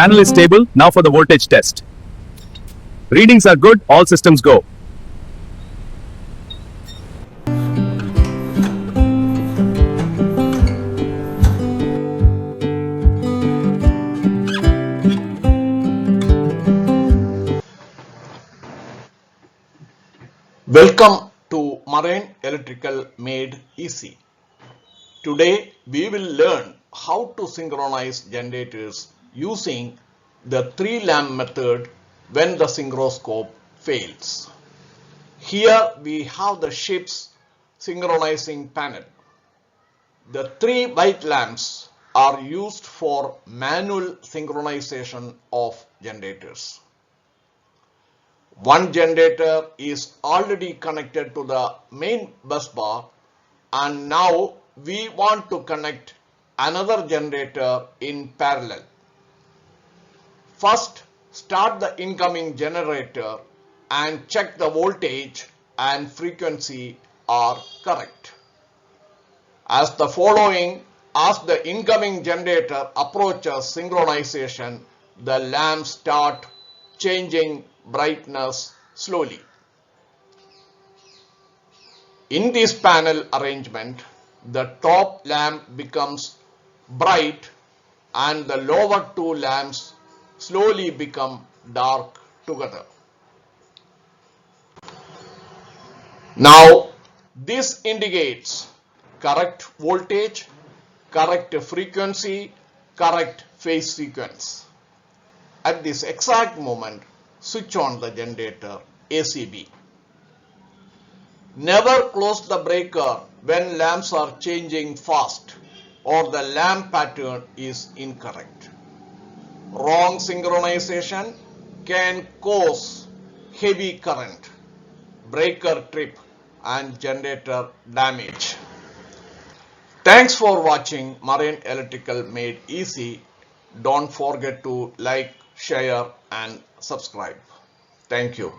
Panel is stable. Now for the voltage test. Readings are good. All systems go. Welcome to Marine Electrical Made Easy. Today we will learn how to synchronize generators using the three lamp method when the synchroscope fails. Here we have the ship's synchronizing panel. The three white lamps are used for manual synchronization of generators. One generator is already connected to the main bus bar, and now we want to connect another generator in parallel. First, start the incoming generator and check the voltage and frequency are correct. As the following, as the incoming generator approaches synchronization, the lamps start changing brightness slowly. In this panel arrangement, the top lamp becomes bright and the lower two lamps slowly become dark together. Now, this indicates correct voltage, correct frequency, correct phase sequence. At this exact moment, switch on the generator ACB. Never close the breaker when lamps are changing fast or the lamp pattern is incorrect. Wrong synchronization can cause heavy current, breaker trip and generator damage. Thanks for watching Marine Electrical Made Easy. Don't forget to like, share and subscribe. Thank you.